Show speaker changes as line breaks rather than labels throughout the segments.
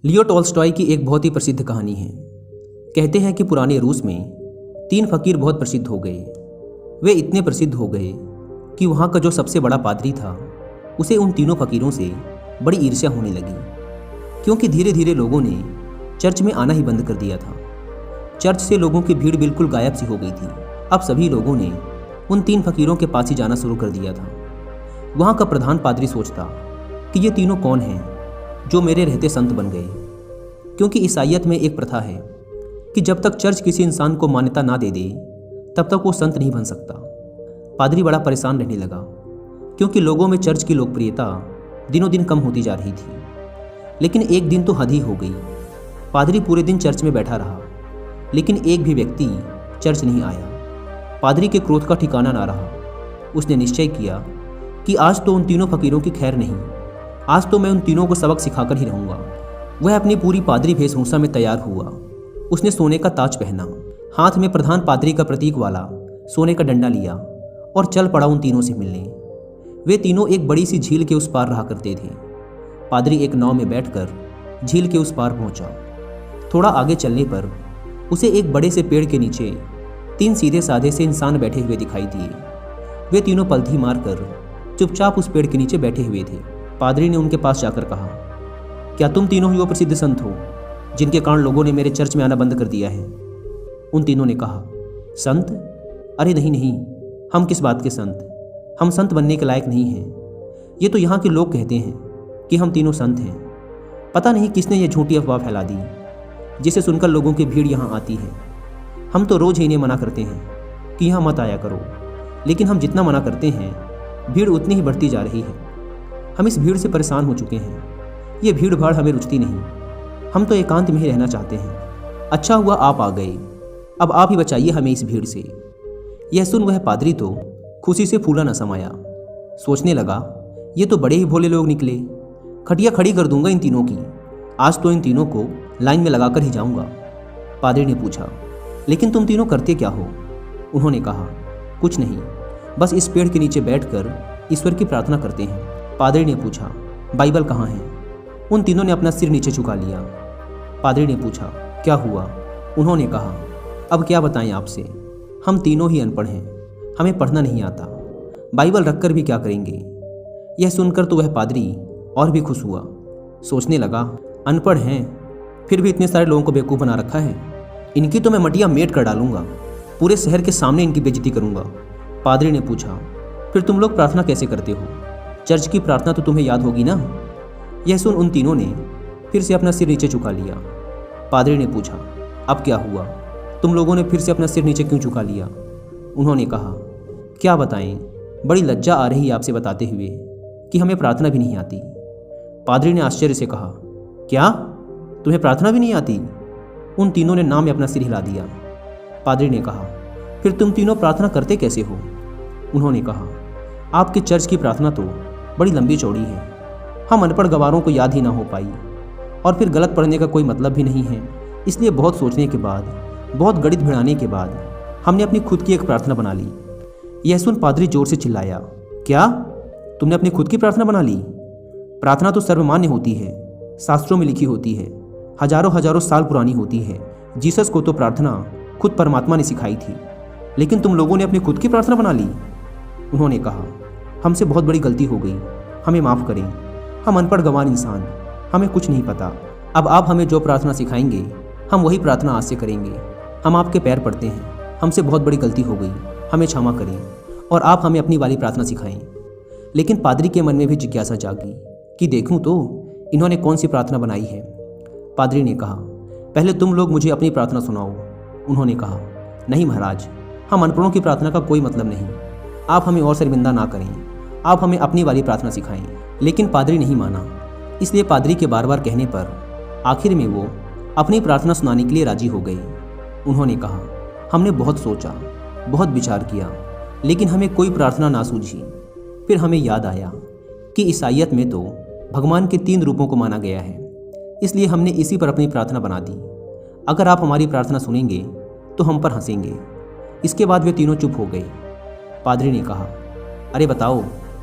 Leo Tolstoy की एक बहुत ही प्रसिद्ध कहानी है। कहते हैं कि पुराने रूस में 3 फकीर बहुत प्रसिद्ध हो गए। वे इतने प्रसिद्ध हो गए कि वहाँ का जो सबसे बड़ा पादरी था उसे उन तीनों फकीरों से बड़ी ईर्ष्या होने लगी, क्योंकि धीरे धीरे लोगों ने चर्च में आना ही बंद कर दिया था। चर्च से लोगों की भीड़ बिल्कुल गायब सी हो गई थी। अब सभी लोगों ने उन 3 फकीरों के पास ही जाना शुरू कर दिया था। वहाँ का प्रधान पादरी सोचता कि ये तीनों कौन हैं जो मेरे रहते संत बन गए, क्योंकि ईसाईयत में एक प्रथा है कि जब तक चर्च किसी इंसान को मान्यता ना दे दे तब तक वो संत नहीं बन सकता। पादरी बड़ा परेशान रहने लगा, क्योंकि लोगों में चर्च की लोकप्रियता दिनों दिन कम होती जा रही थी। लेकिन एक दिन तो हद ही हो गई। पादरी पूरे दिन चर्च में बैठा रहा, लेकिन एक भी व्यक्ति चर्च नहीं आया। पादरी के क्रोध का ठिकाना ना रहा। उसने निश्चय किया कि आज तो उन तीनों फकीरों की खैर नहीं, आज तो मैं उन तीनों को सबक सिखाकर ही रहूंगा। वह अपनी पूरी पादरी वेशभूषा में तैयार हुआ। उसने सोने का ताज पहना, हाथ में प्रधान पादरी का प्रतीक वाला सोने का डंडा लिया और चल पड़ा उन तीनों से मिलने। वे तीनों एक बड़ी सी झील के उस पार रहा करते थे। पादरी एक नाव में बैठकर झील के उस पार पहुंचा। थोड़ा आगे चलने पर उसे एक बड़े से पेड़ के नीचे 3 सीधे साधे से इंसान बैठे हुए दिखाई दिए। वे तीनों पलथी मारकर चुपचाप उस पेड़ के नीचे बैठे हुए थे। पादरी ने उनके पास जाकर कहा, क्या तुम तीनों ही वो प्रसिद्ध संत हो जिनके कारण लोगों ने मेरे चर्च में आना बंद कर दिया है? उन तीनों ने कहा, संत? अरे नहीं नहीं, हम किस बात के संत? हम संत बनने के लायक नहीं हैं। ये तो यहाँ के लोग कहते हैं कि हम तीनों संत हैं। पता नहीं किसने ये झूठी अफवाह फैला दी, जिसे सुनकर लोगों की भीड़ यहाँ आती है। हम तो रोज़ ही इन्हें मना करते हैं कि यहाँ मत आया करो, लेकिन हम जितना मना करते हैं भीड़ उतनी ही बढ़ती जा रही है। हम इस भीड़ से परेशान हो चुके हैं। ये भीड़ भाड़ हमें रुचती नहीं। हम तो एकांत में ही रहना चाहते हैं। अच्छा हुआ आप आ गए। अब आप ही बचाइए हमें इस भीड़ से। यह सुन वह पादरी तो खुशी से फूला न समाया। सोचने लगा, ये तो बड़े ही भोले लोग निकले। खटिया खड़ी कर दूंगा इन तीनों की। आज तो इन तीनों को लाइन में लगाकर ही जाऊंगा। पादरी ने पूछा, लेकिन तुम तीनों करते क्या हो? उन्होंने कहा, कुछ नहीं, बस इस पेड़ के नीचे बैठकर ईश्वर की प्रार्थना करते हैं। पादरी ने पूछा, बाइबल कहाँ है? उन तीनों ने अपना सिर नीचे झुका लिया। पादरी ने पूछा, क्या हुआ? उन्होंने कहा, अब क्या बताएं आपसे, हम तीनों ही अनपढ़ हैं, हमें पढ़ना नहीं आता। बाइबल रखकर भी क्या करेंगे? यह सुनकर तो वह पादरी और भी खुश हुआ। सोचने लगा, अनपढ़ हैं फिर भी इतने सारे लोगों को बेवकूफ़ बना रखा है। इनकी तो मैं मटिया मेट कर डालूंगा, पूरे शहर के सामने इनकी बेइज्जती करूंगा। पादरी ने पूछा, फिर तुम लोग प्रार्थना कैसे करते हो? चर्च की प्रार्थना तो तुम्हें याद होगी ना? यह सुन उन तीनों ने फिर से अपना सिर नीचे झुका लिया। पादरी ने पूछा, अब क्या हुआ? तुम लोगों ने फिर से अपना सिर नीचे क्यों झुका लिया? उन्होंने कहा, क्या बताएं, बड़ी लज्जा आ रही है आपसे बताते हुए कि हमें प्रार्थना भी नहीं आती। पादरी ने आश्चर्य से कहा, क्या तुम्हें प्रार्थना भी नहीं आती? उन तीनों ने नाम में अपना सिर हिला दिया। पादरी ने कहा, फिर तुम तीनों प्रार्थना करते कैसे हो? उन्होंने कहा, आपके चर्च की प्रार्थना तो बड़ी लंबी चौड़ी है, हम अनपढ़ गवारों को याद ही ना हो पाई, और फिर गलत पढ़ने का कोई मतलब भी नहीं है। इसलिए बहुत सोचने के बाद, बहुत गणित भिड़ाने के बाद हमने अपनी खुद की एक प्रार्थना बना ली। यह सुन पादरी जोर से चिल्लाया, क्या तुमने अपनी खुद की प्रार्थना बना ली? प्रार्थना तो सर्वमान्य होती है, शास्त्रों में लिखी होती है, हजारों हजारों साल पुरानी होती है। जीसस को तो प्रार्थना खुद परमात्मा ने सिखाई थी, लेकिन तुम लोगों ने अपनी खुद की प्रार्थना बना ली। उन्होंने कहा, हमसे बहुत बड़ी गलती हो गई, हमें माफ़ करें। हम अनपढ़ गंवार इंसान, हमें कुछ नहीं पता। अब आप हमें जो प्रार्थना सिखाएंगे हम वही प्रार्थना आज से करेंगे। हम आपके पैर पड़ते हैं, हमसे बहुत बड़ी गलती हो गई, हमें क्षमा करें और आप हमें अपनी वाली प्रार्थना सिखाएं। लेकिन पादरी के मन में भी जिज्ञासा जागी कि देखूं तो इन्होंने कौन सी प्रार्थना बनाई है। पादरी ने कहा, पहले तुम लोग मुझे अपनी प्रार्थना सुनाओ। उन्होंने कहा, नहीं महाराज, हम अनपढ़ों की प्रार्थना का कोई मतलब नहीं, आप हमें और शर्मिंदा ना करें, आप हमें अपनी वाली प्रार्थना सिखाएं। लेकिन पादरी नहीं माना, इसलिए पादरी के बार बार कहने पर आखिर में वो अपनी प्रार्थना सुनाने के लिए राजी हो गए। उन्होंने कहा, हमने बहुत सोचा, बहुत विचार किया, लेकिन हमें कोई प्रार्थना ना सूझी। फिर हमें याद आया कि ईसाईयत में तो भगवान के 3 रूपों को माना गया है, इसलिए हमने इसी पर अपनी प्रार्थना बना दी। अगर आप हमारी प्रार्थना सुनेंगे तो हम पर हंसेंगे। इसके बाद वे तीनों चुप हो गए। पादरी ने कहा, अरे बताओ,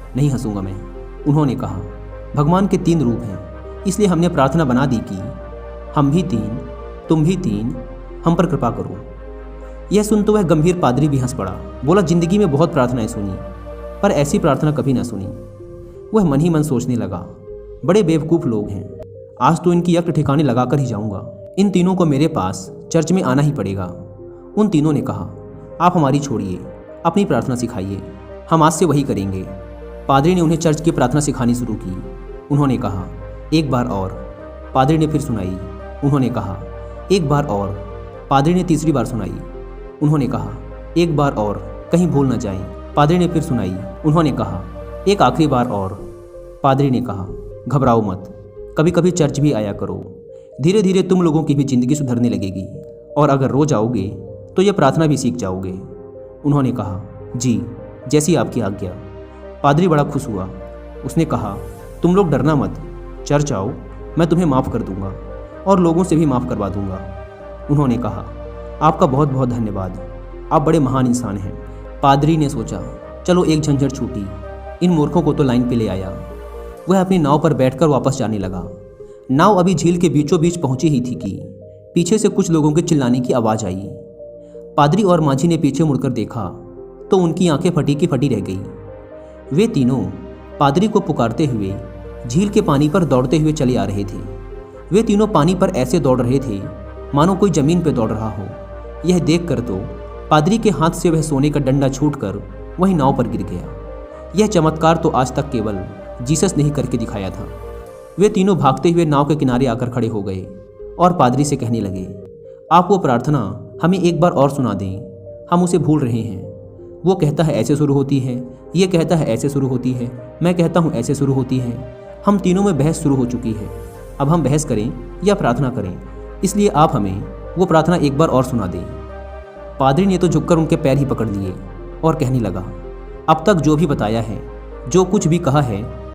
नहीं हंसूंगा मैं। उन्होंने कहा, भगवान के 3 रूप हैं, इसलिए हमने प्रार्थना बना दी कि हम भी 3, तुम भी 3, हम पर कृपा करो। यह सुन तो वह गंभीर पादरी भी हंस पड़ा। बोला, जिंदगी में बहुत प्रार्थनाएं सुनी, पर ऐसी प्रार्थना कभी ना सुनी। वह मन ही मन सोचने लगा, बड़े बेवकूफ़ लोग हैं, आज तो इनकी यक्त ठिकाने लगाकर ही जाऊंगा। इन तीनों को मेरे पास चर्च में आना ही पड़ेगा। उन तीनों ने कहा, आप हमारी छोड़िए, अपनी प्रार्थना सिखाइए, हम आज से वही करेंगे। पादरी ने उन्हें चर्च की प्रार्थना सिखानी शुरू की। उन्होंने कहा, एक बार और। पादरी ने फिर सुनाई। उन्होंने कहा, एक बार और। पादरी ने तीसरी बार सुनाई। उन्होंने कहा, एक बार और, कहीं भूल न जाएं। पादरी ने फिर सुनाई। उन्होंने कहा, एक आखिरी बार और। पादरी ने कहा, घबराओ मत, कभी कभी चर्च भी आया करो, धीरे धीरे तुम लोगों की भी जिंदगी सुधरने लगेगी, और अगर रोज आओगे तो यह प्रार्थना भी सीख जाओगे। उन्होंने कहा, जी, जैसी आपकी आज्ञा। पादरी बड़ा खुश हुआ। उसने कहा, तुम लोग डरना मत, चर्च आओ, मैं तुम्हें माफ़ कर दूंगा और लोगों से भी माफ़ करवा दूंगा। उन्होंने कहा, आपका बहुत बहुत धन्यवाद, आप बड़े महान इंसान हैं। पादरी ने सोचा, चलो एक झंझट छूटी, इन मूर्खों को तो लाइन पे ले आया। वह अपनी नाव पर बैठकर वापस जाने लगा। नाव अभी झील के बीचों बीच पहुंची ही थी कि पीछे से कुछ लोगों के चिल्लाने की आवाज़ आई। पादरी और माझी ने पीछे मुड़कर देखा तो उनकी आंखें फटी की फटी रह गई। वे तीनों पादरी को पुकारते हुए झील के पानी पर दौड़ते हुए चले आ रहे थे। वे तीनों पानी पर ऐसे दौड़ रहे थे मानो कोई जमीन पर दौड़ रहा हो। यह देखकर तो पादरी के हाथ से वह सोने का डंडा छूटकर वही नाव पर गिर गया। यह चमत्कार तो आज तक केवल जीसस ने ही करके दिखाया था। वे तीनों भागते हुए नाव के किनारे आकर खड़े हो गए और पादरी से कहने लगे, आप वो प्रार्थना हमें एक बार और सुना दें, हम उसे भूल रहे हैं। वो कहता है ऐसे शुरू होती है, ये कहता है ऐसे शुरू होती है, मैं कहता हूँ ऐसे शुरू होती है। हम तीनों में बहस शुरू हो चुकी है। अब हम बहस करें या प्रार्थना करें, इसलिए आप हमें वो प्रार्थना एक बार और सुना दें। पादरी ने तो झुककर उनके पैर ही पकड़ लिए और कहने लगा, अब तक जो भी बताया है, जो कुछ भी कहा है,